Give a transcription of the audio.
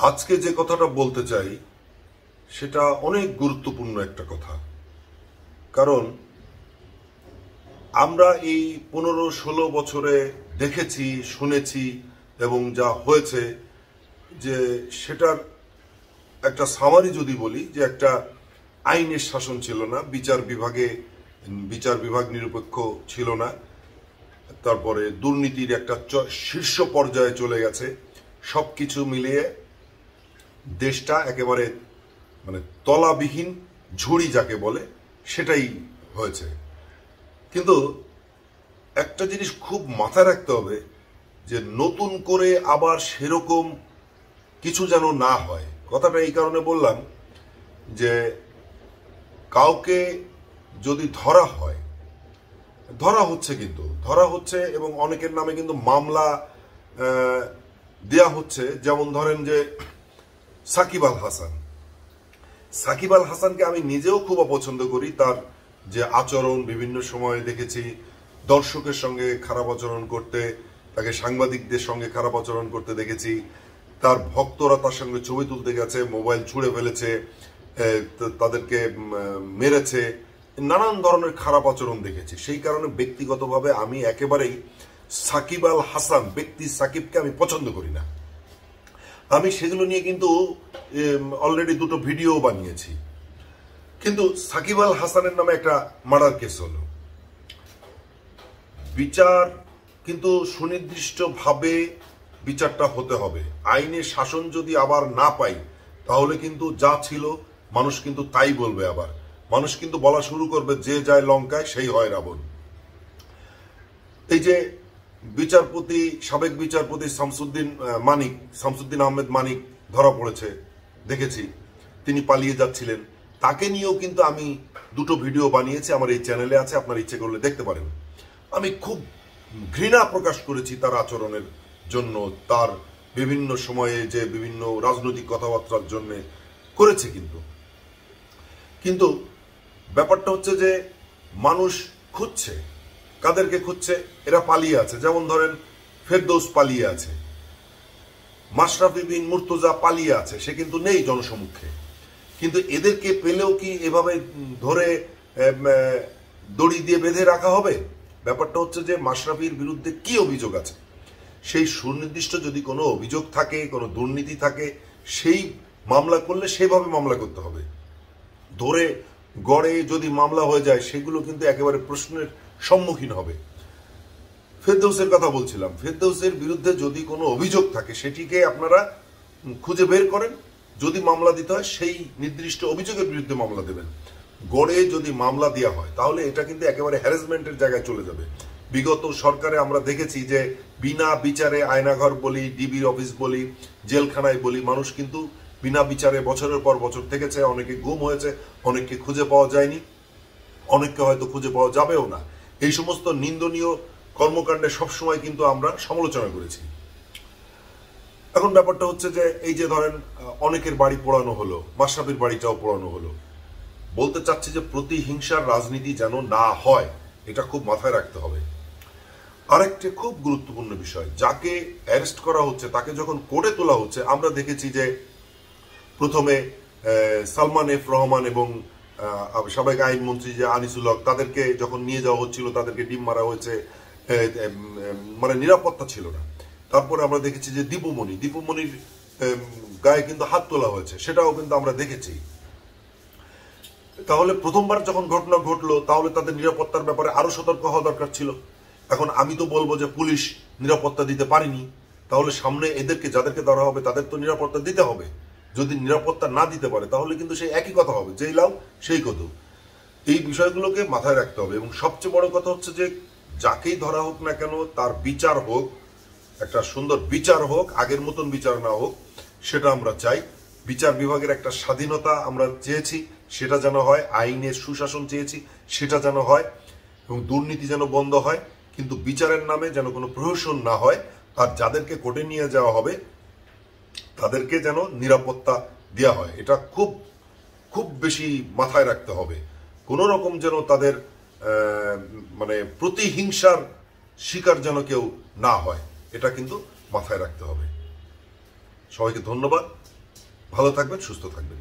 আজকে যে কথাটা বলতে চাই সেটা অনেক গুরুত্বপূর্ণ একটা কথা। কারণ আমরা এই 15-16 বছরে দেখেছি, শুনেছি এবং যা হয়েছে যে সেটার একটা সামারি যদি বলি যে একটা আইনের শাসন ছিল না, বিচার বিভাগ নিরপেক্ষ ছিল না, তারপরে দুর্নীতির একটা শীর্ষ পর্যায়ে চলে গেছে। সবকিছু মিলিয়ে দেশটা একেবারে তলাবিহীন ঝুড়ি যাকে বলে সেটাই হয়েছে। কিন্তু একটা জিনিস খুব মাথায় রাখতে হবে যে নতুন করে আবার সেরকম কিছু যেন না হয়। কথাটা এই কারণে বললাম যে কাউকে যদি ধরা হয়, ধরা হচ্ছে এবং অনেকের নামে কিন্তু মামলা দেয়া হচ্ছে। যেমন ধরেন যে সাকিব আল হাসানকে আমি নিজেও খুব অপছন্দ করি। তার যে আচরণ বিভিন্ন সময়ে দেখেছি, দর্শকের সঙ্গে খারাপ আচরণ করতে, তাকে সাংবাদিকদের সঙ্গে খারাপ আচরণ করতে দেখেছি। তার ভক্তরা তার সঙ্গে ছবি তুলতে গেছে, মোবাইল ছুঁড়ে ফেলেছে, তাদেরকে মেরেছে, নানান ধরনের খারাপ আচরণ দেখেছি। সেই কারণে ব্যক্তিগতভাবে আমি একেবারেই সাকিব আল হাসান ব্যক্তি সাকিবকে আমি পছন্দ করি না। আমি সেগুলো নিয়ে কিন্তু অলরেডি 2টো ভিডিও বানিয়েছি। কিন্তু সাকিব আল হাসানের নামে একটা মার্ডার কেস হলো, বিচার কিন্তু সুনির্দিষ্টভাবে বিচারটা হতে হবে। আইনের শাসন যদি আবার না পাই তাহলে কিন্তু যা ছিল মানুষ কিন্তু তাই বলবে। আবার মানুষ কিন্তু বলা শুরু করবে, যে যায় লঙ্কায় সেই হয় রাবণ। এই যে সাবেক বিচারপতি শামসুদ্দিন আহমেদ মানিক ধরা পড়েছে, দেখেছি তিনি পালিয়ে যাচ্ছিলেন। তাকে নিয়েও কিন্তু আমি 2টো ভিডিও বানিয়েছি, আমার এই চ্যানেলে আছে, আপনার ইচ্ছে করলে দেখতে পারেন। আমি খুব ঘৃণা প্রকাশ করেছি তার আচরণের জন্য, তার বিভিন্ন সময়ে যে বিভিন্ন রাজনৈতিক কথাবার্তার জন্য করেছে। কিন্তু ব্যাপারটা হচ্ছে যে মানুষ খুঁজছে, কাদেরকে খুঁজছে? এরা পালিয়ে আছে। যেমন ধরেন ফেরদৌস পালিয়ে আছে, মাশরাফি বিন মুর্তজা পালিয়ে আছে, সে কিন্তু নেই জনসমক্ষে। কিন্তু এদেরকে পেলেও কি এভাবে ধরে দড়ি দিয়ে বেঁধে রাখা হবে? ব্যাপারটা হচ্ছে যে মাশরাফির বিরুদ্ধে কি অভিযোগ আছে, সেই সুনির্দিষ্ট যদি কোনো অভিযোগ থাকে, কোনো দুর্নীতি থাকে, সেই মামলা করলে সেভাবে মামলা করতে হবে। ধরে গড়ে যদি মামলা হয়ে যায় সেগুলো কিন্তু একেবারে প্রশ্নের সম্মুখীন হবে। ফেরদৌসের কথা বলছিলাম, ফেরদৌসের বিরুদ্ধে যদি কোনো অভিযোগ থাকে সেটিকে আপনারা খুঁজে বের করেন, যদি মামলা দিতে হয় সেই নির্দিষ্ট অভিযোগের বিরুদ্ধে মামলা দেবেন। গড়ে যদি মামলা দেওয়া হয় তাহলে এটা কিন্তু একেবারে হ্যারাসমেন্টের জায়গায় চলে যাবে। বিগত সরকারে আমরা দেখেছি যে বিনা বিচারে আয়নাঘর বলি, ডিবির অফিস বলি, জেলখানায় বলি, মানুষ কিন্তু বিনা বিচারে বছরের পর বছর থেকেছে। অনেকে গুম হয়েছে, অনেককে খুঁজে পাওয়া যায়নি, অনেককে হয়তো খুঁজে পাওয়া যাবেও না। এই সমস্ত নিন্দনীয় কর্মকাণ্ডে সবসময় কিন্তু আমরা সমালোচনা করেছি। এখন ব্যাপারটা হচ্ছে যে এই যে ধরেন অনেকের বাড়ি পোড়ানো হলো, মাশরাফির বাড়িটাও পোড়ানো হলো। বলতে চাচ্ছি যে প্রতিহিংসার রাজনীতি যেন না হয়, এটা খুব মাথায় রাখতে হবে। আরেকটি খুব গুরুত্বপূর্ণ বিষয়, যাকে অ্যারেস্ট করা হচ্ছে তাকে যখন কোর্টে তোলা হচ্ছে, আমরা দেখেছি যে প্রথমে সালমান এফ রহমান এবং সাবেক আইনমন্ত্রী যে আনিসুল হক, তাদেরকে যখন নিয়ে যাওয়া হচ্ছিল তাদেরকে ডিম মারা হয়েছে, নিরাপত্তা ছিল না। তারপরে আমরা দেখেছি যে দীপুমণির গায়ে কিন্তু হাত তোলা হয়েছে, সেটাও কিন্তু আমরা দেখেছি। তাহলে প্রথমবার যখন ঘটনা ঘটলো তাহলে তাদের নিরাপত্তার ব্যাপারে আরো সতর্ক হওয়া দরকার ছিল। এখন আমি তো বলবো যে পুলিশ নিরাপত্তা দিতে পারেনি, তাহলে সামনে এদেরকে যাদেরকে ধরা হবে তাদের তো নিরাপত্তা দিতে হবে। যদি নিরাপত্তা না দিতে পারে তাহলে কিন্তু সেই একই কথা হবে, যেই লাউ সেই কদু। এই বিষয়গুলোকে মাথায় রাখতে হবে। এবং সবচেয়ে বড় কথা হচ্ছে যে যাকেই ধরা হোক না কেন তার বিচার হোক, একটা সুন্দর বিচার হোক, আগের মতন বিচার না হোক, সেটা আমরা চাই। বিচার বিভাগের একটা স্বাধীনতা আমরা চেয়েছি, সেটা যেন হয়। আইনের সুশাসন চেয়েছি, সেটা যেন হয়। এবং দুর্নীতি যেন বন্ধ হয়, কিন্তু বিচারের নামে যেন কোনো প্রহসন না হয়। আর যাদেরকে কোর্টে নিয়ে যাওয়া হবে তাদেরকে যেন নিরাপত্তা দেওয়া হয়, এটা খুব খুব বেশি মাথায় রাখতে হবে। কোন রকম যেন তাদের প্রতিহিংসার শিকার যেন কেউ না হয়, এটা কিন্তু মাথায় রাখতে হবে। সবাইকে ধন্যবাদ। ভালো থাকবেন, সুস্থ থাকবেন।